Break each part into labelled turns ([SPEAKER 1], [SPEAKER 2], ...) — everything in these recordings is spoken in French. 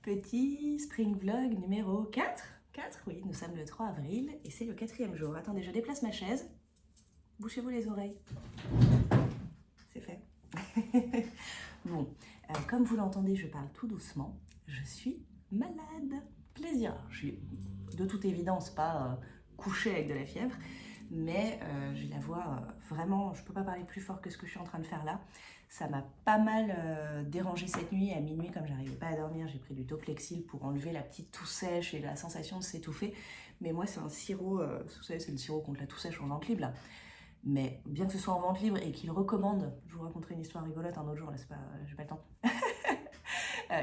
[SPEAKER 1] Petit spring vlog numéro 4. 4, oui, nous sommes le 3 avril et c'est le 4e jour. Attendez, je déplace ma chaise. Bouchez-vous les oreilles. C'est fait. Bon, comme vous l'entendez, je parle tout doucement. Je suis malade. Plaisir. Je suis de toute évidence pas couchée avec de la fièvre, mais j'ai la voix vraiment, je peux pas parler plus fort que ce que je suis en train de faire là. Ça m'a pas mal dérangé cette nuit. À minuit, comme j'arrivais pas à dormir, j'ai pris du Toplexil pour enlever la petite toux sèche et la sensation de s'étouffer. Mais moi, c'est un sirop, vous savez, c'est le sirop contre la toux sèche en vente libre là. Mais bien que ce soit en vente libre et qu'il recommande, je vous raconterai une histoire rigolote un autre jour, là, c'est pas, j'ai pas le temps.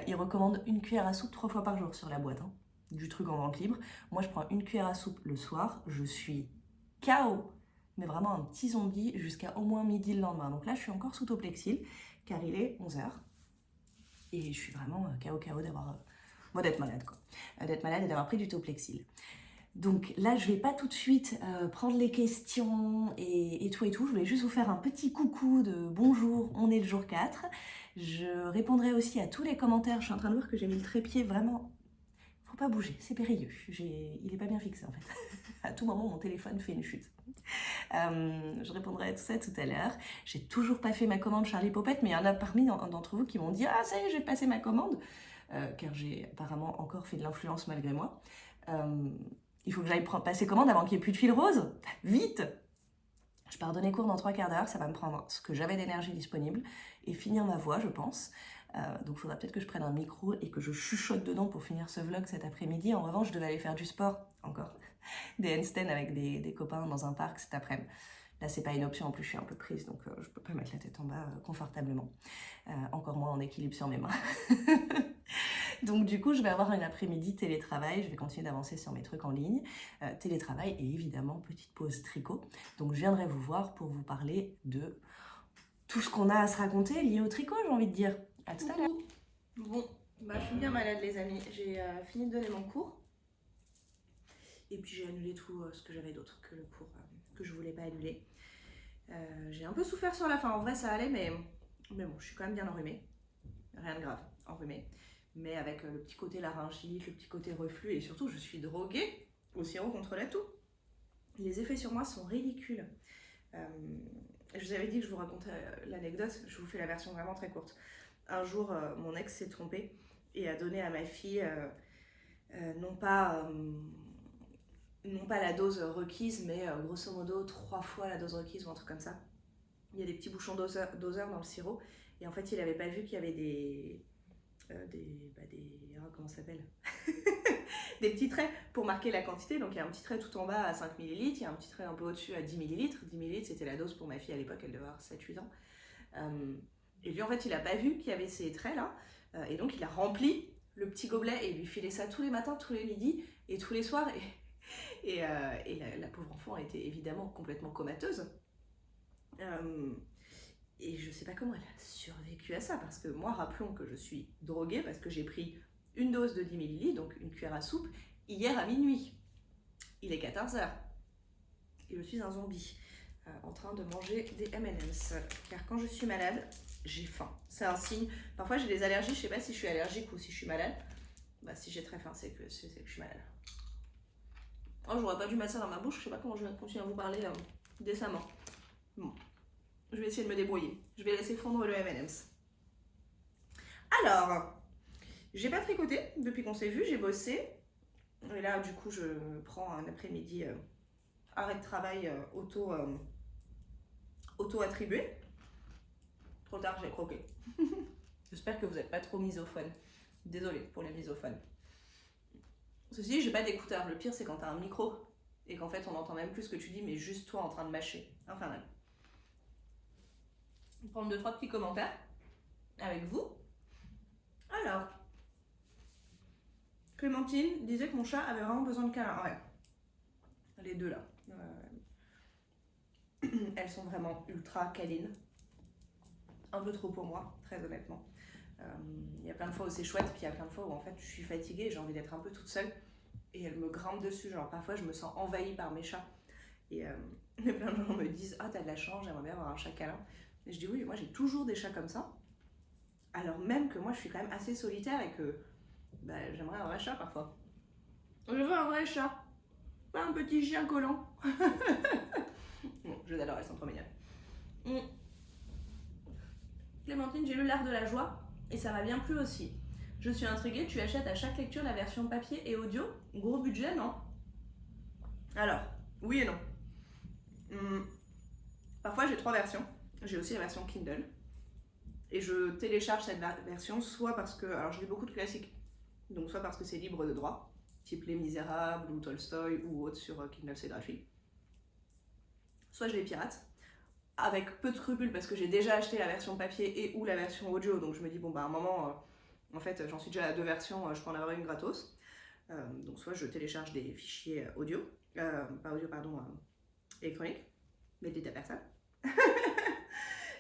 [SPEAKER 1] Il recommande une cuillère à soupe 3 fois par jour sur la boîte, hein, du truc en vente libre. Moi, je prends une cuillère à soupe le soir, je suis KO, mais vraiment un petit zombie jusqu'à au moins midi le lendemain. Donc là, je suis encore sous Toplexil, car il est 11h. Et je suis vraiment KO d'avoir... moi, d'être malade, quoi. D'être malade et d'avoir pris du Toplexil. Donc là, je vais pas tout de suite prendre les questions et tout. Je voulais juste vous faire un petit coucou de bonjour, on est le jour 4. Je répondrai aussi à tous les commentaires. Je suis en train de voir que j'ai mis le trépied vraiment... Faut pas bouger, c'est périlleux. Il est pas bien fixé en fait. À tout moment, mon téléphone fait une chute. Je répondrai à tout ça tout à l'heure. J'ai toujours pas fait ma commande Charlie Popette, mais il y en a parmi d'entre vous qui m'ont dit « Ah ça y est, j'ai passé ma commande !» car j'ai apparemment encore fait de l'influence malgré moi. Il faut que j'aille passer commande avant qu'il n'y ait plus de fil rose. Vite! Je pars donner cours dans 3 quarts d'heure, ça va me prendre ce que j'avais d'énergie disponible et finir ma voix, je pense. Donc il faudra peut-être que je prenne un micro et que je chuchote dedans pour finir ce vlog cet après-midi. En revanche, je devais aller faire du sport, encore. Des handstands avec des copains dans un parc cet après-midi. Là, c'est pas une option, en plus je suis un peu prise, donc je peux pas mettre la tête en bas confortablement. Encore moins en équilibre sur mes mains. Donc du coup, je vais avoir un après-midi télétravail, je vais continuer d'avancer sur mes trucs en ligne. Télétravail et évidemment, petite pause tricot. Donc je viendrai vous voir pour vous parler de tout ce qu'on a à se raconter lié au tricot, j'ai envie de dire. À tout à l'heure. Bon, bah, je suis bien malade les amis, j'ai fini de donner mon cours. Et puis j'ai annulé tout ce que j'avais d'autre que le cours que je voulais pas annuler. J'ai un peu souffert sur la fin, en vrai ça allait, mais bon, je suis quand même bien enrhumée. Rien de grave, enrhumée. Mais avec le petit côté laryngite, le petit côté reflux, et surtout je suis droguée au sirop contre la toux. Les effets sur moi sont ridicules. Je vous avais dit que je vous racontais l'anecdote, je vous fais la version vraiment très courte. Un jour, mon ex s'est trompé et a donné à ma fille non pas la dose requise, mais grosso modo 3 fois la dose requise ou un truc comme ça. Il y a des petits bouchons doseurs dans le sirop, et en fait il n'avait pas vu qu'il y avait comment ça s'appelle des petits traits pour marquer la quantité. Donc il y a un petit trait tout en bas à 5 ml, il y a un petit trait un peu au-dessus à 10 ml. 10 ml c'était la dose pour ma fille à l'époque, elle devait avoir 7-8 ans. Et lui en fait il n'a pas vu qu'il y avait ces traits là, et donc il a rempli le petit gobelet et il lui filait ça tous les matins, tous les midis et tous les soirs. Et la pauvre enfant a été évidemment complètement comateuse. Et je sais pas comment elle a survécu à ça, parce que moi, rappelons que je suis droguée parce que j'ai pris une dose de 10 ml, donc une cuillère à soupe, hier à minuit. Il est 14h. Et je suis un zombie en train de manger des M&M's. Car quand je suis malade, j'ai faim. C'est un signe. Parfois j'ai des allergies, je sais pas si je suis allergique ou si je suis malade. Bah si j'ai très faim, c'est que je suis malade. Oh, j'aurais pas dû mettre ça dans ma bouche, je sais pas comment je vais continuer à vous parler décemment. Bon. Je vais essayer de me débrouiller. Je vais laisser fondre le M&M's. Alors, j'ai pas tricoté depuis qu'on s'est vu, j'ai bossé. Et là, du coup, je prends un après-midi arrêt de travail auto-attribué. Trop tard, j'ai croqué. J'espère que vous n'êtes pas trop misophone. Désolée pour les misophones. Ceci dit, j'ai pas d'écouteurs. Le pire, c'est quand t'as un micro et qu'en fait, on entend même plus ce que tu dis, mais juste toi en train de mâcher. Infernal. Je vais prendre 2-3 petits commentaires avec vous. Alors, Clémentine disait que mon chat avait vraiment besoin de câlins. Ouais, les deux là. Elles sont vraiment ultra câlines. Un peu trop pour moi, très honnêtement. Il y a plein de fois où c'est chouette, puis il y a plein de fois où en fait je suis fatiguée et j'ai envie d'être un peu toute seule. Et elles me grimpent dessus, genre parfois je me sens envahie par mes chats. Et plein de gens me disent « Ah, t'as de la chance, j'aimerais bien avoir un chat câlin. » Et je dis oui, moi j'ai toujours des chats comme ça. Alors même que moi je suis quand même assez solitaire et que j'aimerais un vrai chat parfois. Je veux un vrai chat, pas un petit chien collant. Bon, je les adore, elles sont trop mignonnes. Clémentine, j'ai lu L'Art de la joie et ça m'a bien plu aussi. Je suis intriguée, tu achètes à chaque lecture la version papier et audio? Gros budget, non? Alors, oui et non. Parfois j'ai 3 versions. J'ai aussi la version Kindle. Et je télécharge cette version soit parce que... Alors je lis beaucoup de classiques. Donc soit parce que c'est libre de droit, type Les Misérables ou Tolstoy ou autres sur Kindle, c'est gratuit. Soit je les pirate, avec peu de scrupules parce que j'ai déjà acheté la version papier et ou la version audio. Donc je me dis, bon bah à un moment, en fait j'en suis déjà à 2 versions, je peux en avoir une gratos. Donc soit je télécharge des fichiers audio, pas audio pardon, électronique, mais des à personne.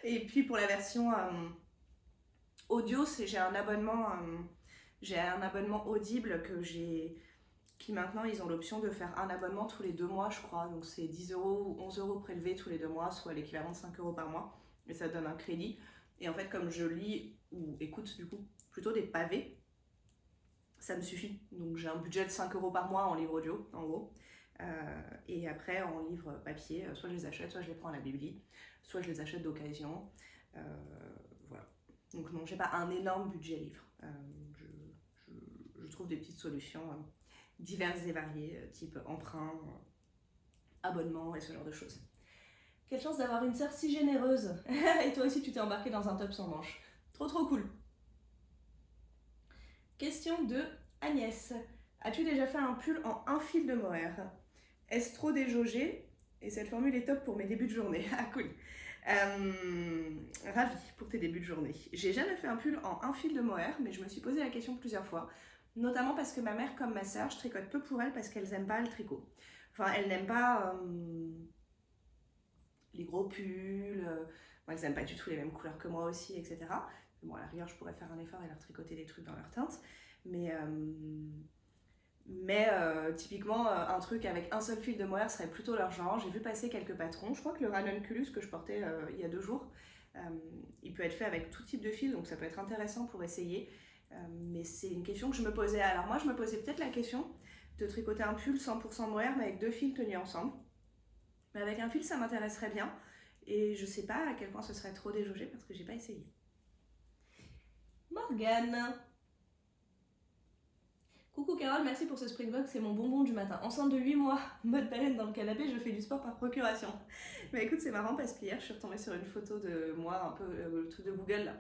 [SPEAKER 1] Et puis pour la version audio, j'ai un abonnement Audible qui maintenant ils ont l'option de faire un abonnement tous les 2 mois je crois, donc c'est 10 € ou 11 € prélevés tous les 2 mois, soit l'équivalent de 5 € par mois, et ça donne un crédit. Et en fait comme je lis ou écoute du coup plutôt des pavés, ça me suffit, donc j'ai un budget de 5 € par mois en livre audio en gros. Et après en livre papier, soit je les achète, soit je les prends à la bibli, soit je les achète d'occasion. Voilà. Donc non, j'ai pas un énorme budget livre. Je trouve des petites solutions diverses et variées, type emprunt, abonnement et ce genre de choses. Quelle chance d'avoir une sœur si généreuse. Et toi aussi tu t'es embarqué dans un top sans manches. Trop cool. Question de Agnès. As-tu déjà fait un pull en un fil de mohair? Est-ce trop déjaugé? Et cette formule est top pour mes débuts de journée. Ah cool. Ravie pour tes débuts de journée. J'ai jamais fait un pull en un fil de mohair, mais je me suis posé la question plusieurs fois. Notamment parce que ma mère comme ma soeur, je tricote peu pour elles parce qu'elles n'aiment pas le tricot. Enfin, elles n'aiment pas les gros pulls, elles n'aiment pas du tout les mêmes couleurs que moi aussi, etc. Bon, à la rigueur, je pourrais faire un effort et leur tricoter des trucs dans leur teinte. Mais typiquement, un truc avec un seul fil de mohair serait plutôt leur genre. J'ai vu passer quelques patrons. Je crois que le Ranunculus que je portais il y a 2 jours, il peut être fait avec tout type de fil, donc ça peut être intéressant pour essayer. Mais c'est une question que je me posais. Alors moi, je me posais peut-être la question de tricoter un pull 100% mohair, mais avec 2 fils tenus ensemble. Mais avec un fil, ça m'intéresserait bien. Et je sais pas à quel point ce serait trop déjaugé parce que j'ai pas essayé. Morgane. Coucou Carole, merci pour ce Springbox, c'est mon bonbon du matin. Enceinte de 8 mois, mode baleine dans le canapé, je fais du sport par procuration. Mais écoute, c'est marrant parce qu'hier, je suis retombée sur une photo de moi, un peu le truc de Google là.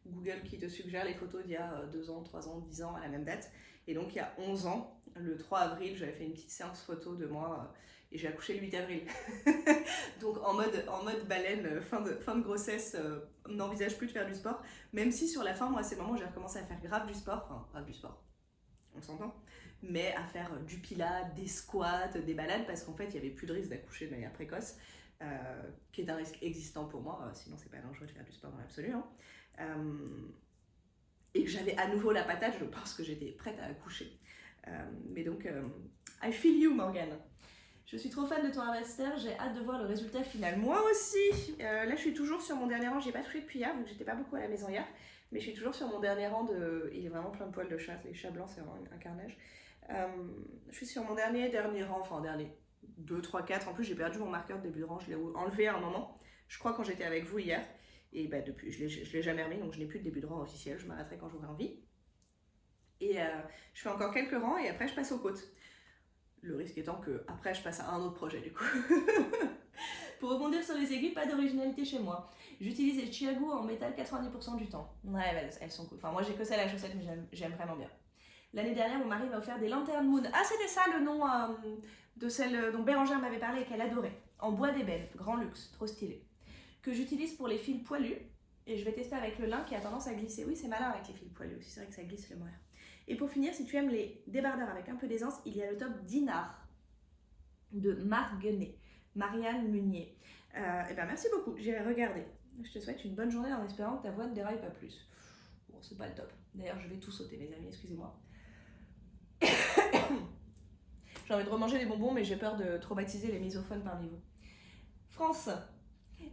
[SPEAKER 1] Google qui te suggère les photos d'il y a 2 ans, 3 ans, 10 ans à la même date. Et donc il y a 11 ans, le 3 avril, j'avais fait une petite séance photo de moi et j'ai accouché le 8 avril. Donc en mode baleine, fin de grossesse, n'envisage plus de faire du sport. Même si sur la fin, moi, à ces moments, j'ai recommencé à faire grave du sport, enfin grave du sport, on s'entend, mais à faire du pilates, des squats, des balades, parce qu'en fait, il n'y avait plus de risque d'accoucher de manière précoce, qui est un risque existant pour moi, sinon c'est pas dangereux de faire du sport dans l'absolu. Hein. Et que j'avais à nouveau la patate, je pense que j'étais prête à accoucher. Mais donc, I feel you, Morgane. Je suis trop fan de ton hamster, j'ai hâte de voir le résultat final. Moi aussi. Là, je suis toujours sur mon dernier rang, j'ai pas touché depuis hier, donc j'étais pas beaucoup à la maison hier. Mais je suis toujours sur mon dernier rang de... Il est vraiment plein de poils de chat, les chats blancs, c'est vraiment un carnage. Je suis sur mon dernier rang, enfin dernier, 2, 3, 4. En plus, j'ai perdu mon marqueur de début de rang, je l'ai enlevé à un moment. Je crois quand j'étais avec vous hier. Et bah depuis, je l'ai jamais remis, donc je n'ai plus de début de rang officiel, je m'arrêterai quand j'aurai envie. Et je fais encore quelques rangs et après je passe aux côtes. Le risque étant que après je passe à un autre projet du coup. Pour rebondir sur les aiguilles, pas d'originalité chez moi. J'utilise les Chiago en métal 90% du temps. Ouais, elles sont cool. Enfin, moi j'ai que celle à la chaussette, mais j'aime vraiment bien. L'année dernière, mon mari m'a offert des lanternes Moon. Ah, c'était ça le nom de celle dont Bérangère m'avait parlé et qu'elle adorait. En bois d'ébène, grand luxe, trop stylé. Que j'utilise pour les fils poilus. Et je vais tester avec le lin qui a tendance à glisser. Oui, c'est malin avec les fils poilus aussi, c'est vrai que ça glisse le mohair. Et pour finir, si tu aimes les débardeurs avec un peu d'aisance, il y a le top Dinard de Marguenet. Marianne Munier. Et ben merci beaucoup, j'irai regarder. Je te souhaite une bonne journée en espérant que ta voix ne déraille pas plus. Bon, c'est pas le top. D'ailleurs, je vais tout sauter, mes amis, excusez-moi. J'ai envie de remanger les bonbons, mais j'ai peur de traumatiser les misophones parmi vous. France,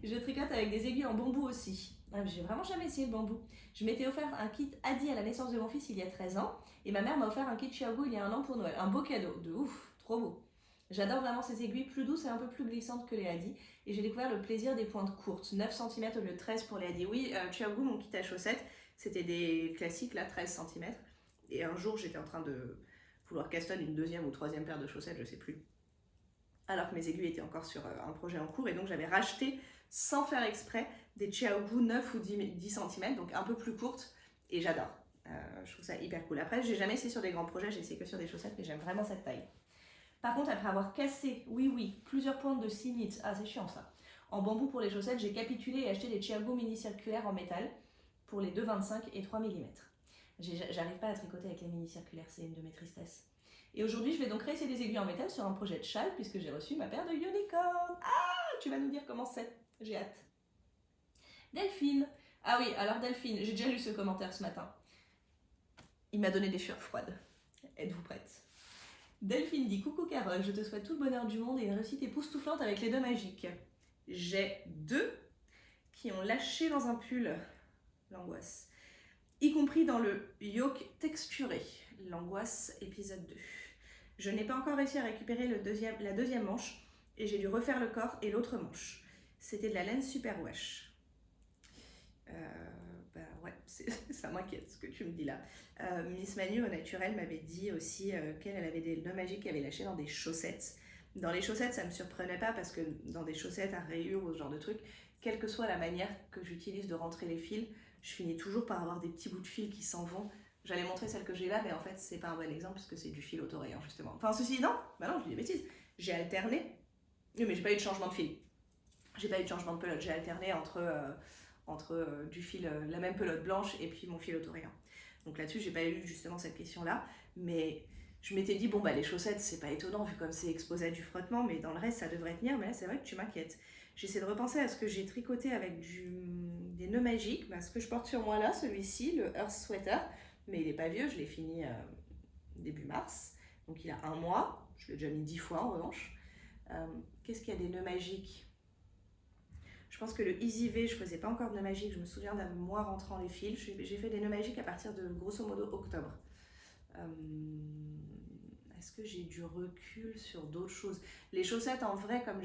[SPEAKER 1] je tricote avec des aiguilles en bambou aussi. J'ai vraiment jamais essayé le bambou. Je m'étais offert un kit Adi à la naissance de mon fils il y a 13 ans. Et ma mère m'a offert un kit Xiaogu il y a 1 an pour Noël. Un beau cadeau, de ouf, trop beau. J'adore vraiment ces aiguilles plus douces et un peu plus glissantes que les Adi. Et j'ai découvert le plaisir des pointes courtes. 9 cm au lieu de 13 pour les Adi. Oui, Xiaogu, mon kit à chaussettes, c'était des classiques, là, 13 cm. Et un jour, j'étais en train de vouloir castonner une 2e ou 3e paire de chaussettes, je sais plus. Alors que mes aiguilles étaient encore sur un projet en cours. Et donc, j'avais racheté, sans faire exprès, des Xiaogu 9 ou 10 cm, donc un peu plus courtes. Et j'adore. Je trouve ça hyper cool. Après, j'ai jamais essayé sur des grands projets, j'ai essayé que sur des chaussettes, mais j'aime vraiment cette taille. Par contre, après avoir cassé, oui, plusieurs pointes de sinit, c'est chiant ça, en bambou pour les chaussettes, j'ai capitulé et acheté des Xiaogu mini circulaires en métal pour les 2,25 et 3 mm. J'arrive pas à tricoter avec les mini circulaires, c'est une de mes tristesses. Et aujourd'hui, je vais donc réessayer des aiguilles en métal sur un projet de châle puisque j'ai reçu ma paire de unicorn. Ah, tu vas nous dire comment c'est, j'ai hâte. Delphine. Ah oui, alors Delphine, j'ai déjà lu ce commentaire ce matin. Il m'a donné des sueurs froides. Êtes-vous prête? Delphine dit: coucou Carole, je te souhaite tout le bonheur du monde et une réussite époustouflante avec les 2 magiques. J'ai 2 qui ont lâché dans un pull, l'angoisse, y compris dans le yoke texturé, l'angoisse épisode 2. Je n'ai pas encore réussi à récupérer la deuxième manche et j'ai dû refaire le corps et l'autre manche. C'était de la laine super wash. Ouais, ça m'inquiète ce que tu me dis là. Miss Manu au naturel m'avait dit aussi qu'elle avait des nœuds magiques qui avaient lâché dans des chaussettes. Dans les chaussettes, ça me surprenait pas parce que dans des chaussettes à rayures ou ce genre de truc, quelle que soit la manière que j'utilise de rentrer les fils, je finis toujours par avoir des petits bouts de fil qui s'en vont. J'allais montrer celle que j'ai là, mais en fait, c'est pas un bon exemple parce que c'est du fil autorayant justement. Enfin, ceci, non, bah non, je dis des bêtises. J'ai alterné, mais j'ai pas eu de changement de fil. J'ai pas eu de changement de pelote, j'ai alterné entre du fil, la même pelote blanche et puis mon fil autorayant. Donc là-dessus, j'ai pas eu justement cette question-là, mais je m'étais dit, bon, bah les chaussettes, c'est pas étonnant vu comme c'est exposé à du frottement, mais dans le reste, ça devrait tenir. Mais là, c'est vrai que tu m'inquiètes. J'essaie de repenser à ce que j'ai tricoté avec des nœuds magiques. Bah, ce que je porte sur moi là, celui-ci, le Earth Sweater, mais il est pas vieux, je l'ai fini début mars, donc il a 1 mois. Je l'ai déjà mis 10 fois en revanche. Qu'est-ce qu'il y a des nœuds magiques? Je pense que le Easy V, je faisais pas encore de nœuds magiques. Je me souviens d'un mois rentrant les fils. J'ai fait des nœuds magiques à partir de grosso modo octobre. Est-ce que j'ai du recul sur d'autres choses? Les chaussettes, en vrai, comme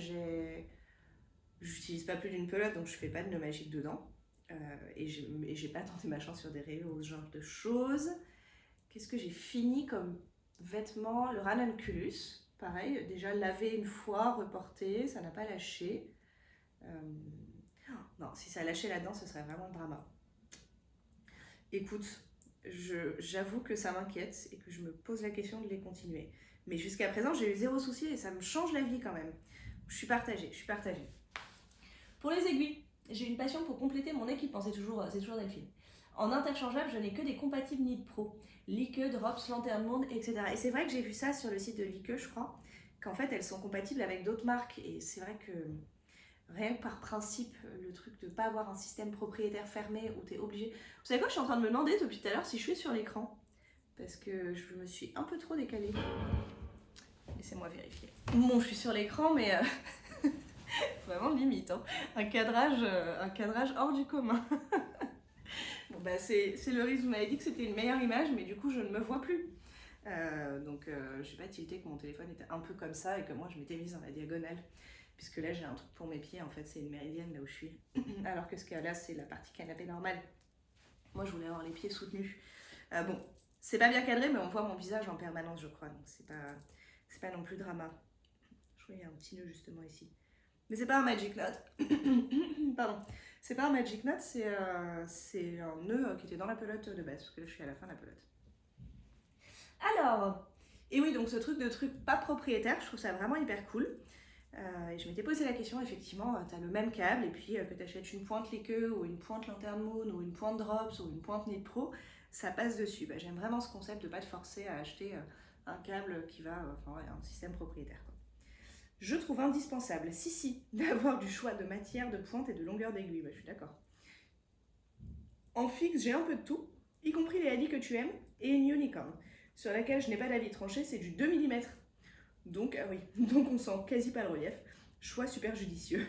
[SPEAKER 1] j'utilise pas plus d'une pelote, donc je fais pas de nœuds magiques dedans. Et j'ai pas tenté ma chance sur des rayures ou ce genre de choses. Qu'est-ce que j'ai fini comme vêtements? Le ranunculus, pareil, déjà lavé une fois, reporté, ça n'a pas lâché. Non, si ça lâchait là-dedans, ce serait vraiment le drama. Écoute, j'avoue que ça m'inquiète et que je me pose la question de les continuer. Mais jusqu'à présent, j'ai eu 0 souci et ça me change la vie quand même. Je suis partagée. Pour les aiguilles, j'ai une passion pour compléter mon équipement, c'est toujours Delphine. En interchangeable, je n'ai que des compatibles Knit Pro. Lique, Drops, Lanterne Monde, etc. Et c'est vrai que j'ai vu ça sur le site de Lique, je crois, qu'en fait, elles sont compatibles avec d'autres marques. Et c'est vrai que rien que par principe, le truc de ne pas avoir un système propriétaire fermé où tu es obligé... Vous savez quoi, je suis en train de me demander depuis tout à l'heure si je suis sur l'écran. Parce que je me suis un peu trop décalée. Laissez-moi vérifier. Bon, je suis sur l'écran, mais... vraiment limite, hein. Un cadrage hors du commun. Bon, bah c'est le risque. Vous m'avez dit que c'était une meilleure image, mais du coup, je ne me vois plus. Donc, je n'ai pas tilté que mon téléphone était un peu comme ça et que moi, je m'étais mise dans la diagonale. Puisque là, j'ai un truc pour mes pieds. En fait, c'est une méridienne là où je suis. Alors que ce qu'il y a là, c'est la partie canapé normale. Moi, je voulais avoir les pieds soutenus. Bon, c'est pas bien cadré, mais on voit mon visage en permanence, je crois. Donc, c'est pas non plus drama. Je crois qu'il y a un petit nœud justement ici. Mais c'est pas un magic knot. Pardon. C'est pas un magic knot, c'est un nœud qui était dans la pelote de base, parce que là je suis à la fin de la pelote. Alors, et oui, donc ce truc pas propriétaire, je trouve ça vraiment hyper cool. Et je m'étais posé la question, effectivement, tu as le même câble, et puis que tu achètes une pointe Lique, ou une pointe Lanterne Moon, ou une pointe Drops, ou une pointe Knit Pro, ça passe dessus. Bah, j'aime vraiment ce concept de pas te forcer à acheter un câble qui va, un système propriétaire, quoi. Je trouve indispensable, si, d'avoir du choix de matière, de pointe et de longueur d'aiguille. Bah, je suis d'accord. En fixe, j'ai un peu de tout, y compris les Adi que tu aimes, et une unicorn, sur laquelle je n'ai pas d'avis tranché, c'est du 2 mm. Donc, ah oui, donc on sent quasi pas le relief. Choix super judicieux.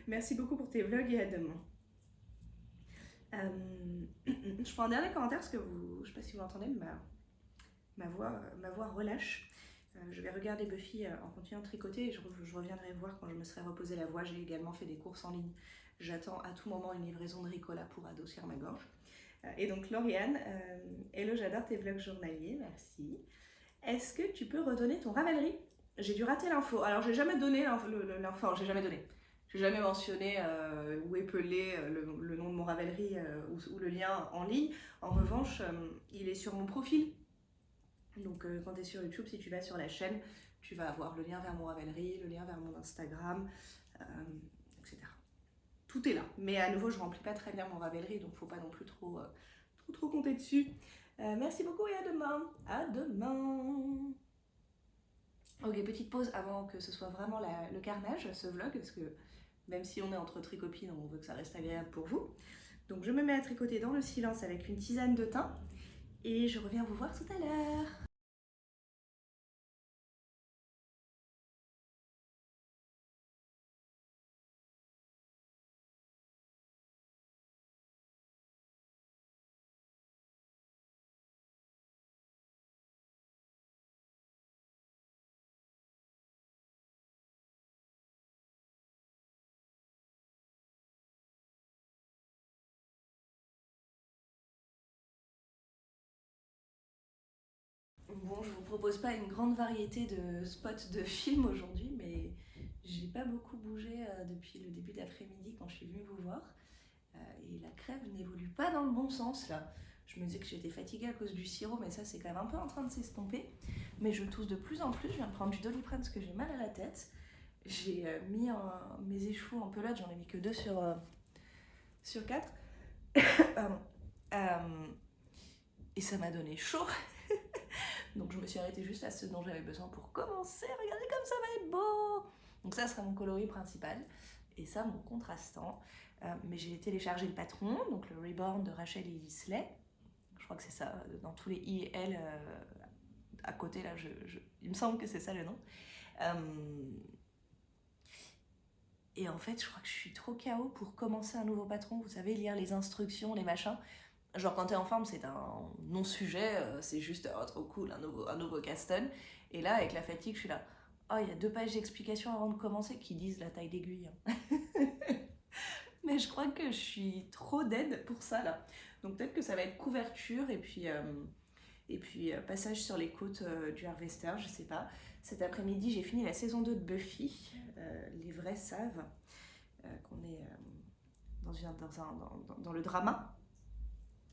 [SPEAKER 1] Merci beaucoup pour tes vlogs et à demain. Je prends un dernier commentaire parce que je sais pas si vous l'entendez, mais ma voix relâche. Je vais regarder Buffy en continuant de tricoter et je reviendrai voir quand je me serai reposé la voix. J'ai également fait des courses en ligne. J'attends à tout moment une livraison de Ricola pour adoucir ma gorge. Et donc Lauriane, hello, j'adore tes vlogs journaliers, merci. Est-ce que tu peux redonner ton Ravelry? J'ai dû rater l'info. Alors j'ai jamais donné l'info, j'ai jamais donné. J'ai jamais mentionné ou épelé le nom de mon Ravelry ou le lien en ligne. En revanche, il est sur mon profil. Donc quand tu es sur YouTube, si tu vas sur la chaîne, tu vas avoir le lien vers mon Ravelry, le lien vers mon Instagram, etc. Tout est là. Mais à nouveau, je remplis pas très bien mon Ravelry, donc faut pas non plus trop compter dessus. Merci beaucoup et à demain. À demain. Ok, petite pause avant que ce soit vraiment le carnage, ce vlog, parce que même si on est entre tricopines, on veut que ça reste agréable pour vous. Donc je me mets à tricoter dans le silence avec une tisane de thym et je reviens vous voir tout à l'heure. Bon, je vous propose pas une grande variété de spots de films aujourd'hui, mais j'ai pas beaucoup bougé depuis le début d'après-midi quand je suis venue vous voir. Et la crève n'évolue pas dans le bon sens là. Je me disais que j'étais fatiguée à cause du sirop, mais ça c'est quand même un peu en train de s'estomper. Mais je tousse de plus en plus, je viens de prendre du Doliprane parce que j'ai mal à la tête. J'ai mis mes échevaux en pelote, j'en ai mis que 2 sur 4. Et ça m'a donné chaud. Donc je me suis arrêtée juste à ce dont j'avais besoin pour commencer. Regardez comme ça va être beau. Donc ça sera mon coloris principal. Et ça mon contrastant. Mais j'ai téléchargé le patron, donc le Reborn de Rachel et Isley. Je crois que c'est ça, dans tous les I et L à côté là, il me semble que c'est ça le nom. Et en fait, je crois que je suis trop KO pour commencer un nouveau patron. Vous savez, lire les instructions, les machins. Genre quand t'es en forme, c'est un non-sujet, c'est juste oh, trop cool, un nouveau Caston. Et là, avec la fatigue, je suis là, oh, il y a 2 pages d'explications avant de commencer qui disent la taille d'aiguille. Mais je crois que je suis trop dead pour ça là. Donc peut-être que ça va être couverture et puis passage sur les côtes du Harvester, je sais pas. Cet après-midi, j'ai fini la saison 2 de Buffy. Les vrais savent qu'on est dans le drama.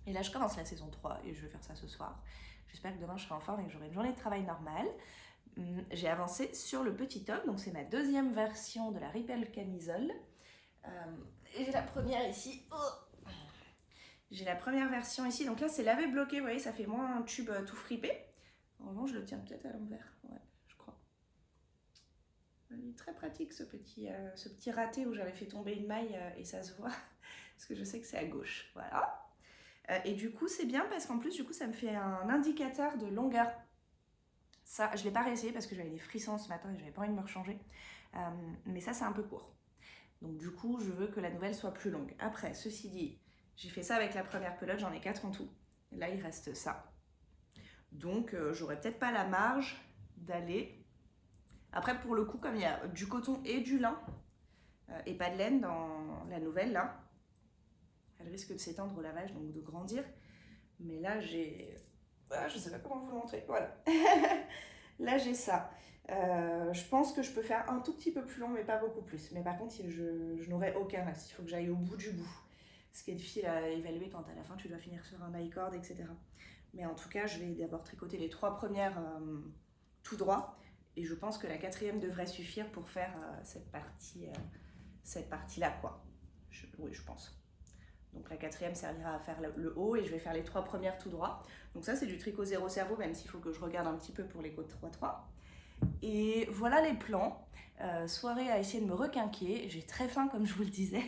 [SPEAKER 1] Et là, je commence la saison 3 et je vais faire ça ce soir. J'espère que demain, je serai en forme et que j'aurai une journée de travail normale. J'ai avancé sur le petit top, donc c'est ma 2e version de la Ripple camisole. Et j'ai la première ici. Oh, j'ai la première version ici, donc là c'est lavé bloqué, vous voyez, ça fait moins un tube tout fripé. En revanche, je le tiens peut-être à l'envers, ouais, je crois. Il est très pratique ce petit raté où j'avais fait tomber une maille et ça se voit, parce que je sais que c'est à gauche, voilà. Et du coup, c'est bien parce qu'en plus, du coup, ça me fait un indicateur de longueur. Ça, je ne l'ai pas réessayé parce que j'avais des frissons ce matin et j'avais pas envie de me rechanger. Mais ça, c'est un peu court. Donc du coup, je veux que la nouvelle soit plus longue. Après, ceci dit, j'ai fait ça avec la première pelote, j'en ai 4 en tout. Là, il reste ça. Donc, j'aurais peut-être pas la marge d'aller. Après, pour le coup, comme il y a du coton et du lin, et pas de laine dans la nouvelle, là, elle risque de s'étendre au lavage, donc de grandir. Mais là, j'ai... Ah, je sais pas comment vous le montrer, voilà. Là, j'ai ça. Je pense que je peux faire un tout petit peu plus long, mais pas beaucoup plus. Mais par contre, je n'aurai aucun reste. Il faut que j'aille au bout du bout. Ce qui est difficile à évaluer quand à la fin, tu dois finir sur un die-cord, etc. Mais en tout cas, je vais d'abord tricoter les 3 premières tout droit. Et je pense que la 4e devrait suffire pour faire cette partie-là, quoi. Oui, je pense. Donc la 4e servira à faire le haut et je vais faire les 3 premières tout droit. Donc ça, c'est du tricot 0 cerveau, même s'il faut que je regarde un petit peu pour les côtes 3-3. Et voilà les plans. Soirée à essayer de me requinquer. J'ai très faim, comme je vous le disais.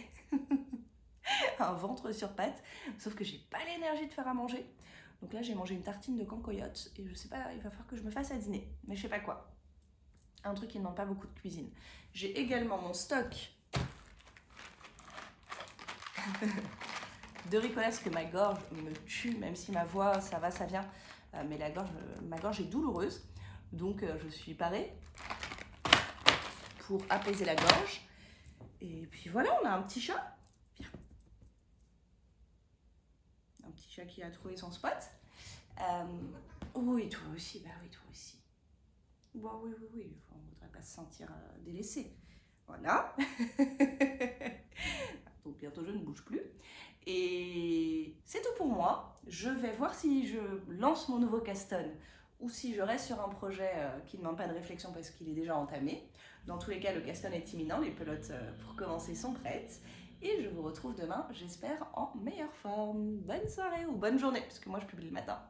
[SPEAKER 1] Un ventre sur pattes. Sauf que j'ai pas l'énergie de faire à manger. Donc là, j'ai mangé une tartine de cancoyote. Et je sais pas, il va falloir que je me fasse à dîner. Mais je sais pas quoi. Un truc qui ne demande pas beaucoup de cuisine. J'ai également mon stock de ricola parce que ma gorge me tue, même si ma voix, ça va, ça vient. Mais ma gorge est douloureuse. Donc je suis parée pour apaiser la gorge. Et puis voilà, on a un petit chat. Viens. Un petit chat qui a trouvé son spot. Oui, toi aussi, bah oui, toi aussi. Bon, oui, on ne voudrait pas se sentir délaissé. Voilà. Donc bientôt je ne bouge plus. Et c'est tout pour moi. Je vais voir si je lance mon nouveau Caston ou si je reste sur un projet qui ne demande pas de réflexion parce qu'il est déjà entamé. Dans tous les cas, le Caston est imminent, les pelotes pour commencer sont prêtes. Et je vous retrouve demain, j'espère, en meilleure forme. Bonne soirée ou bonne journée, parce que moi je publie le matin.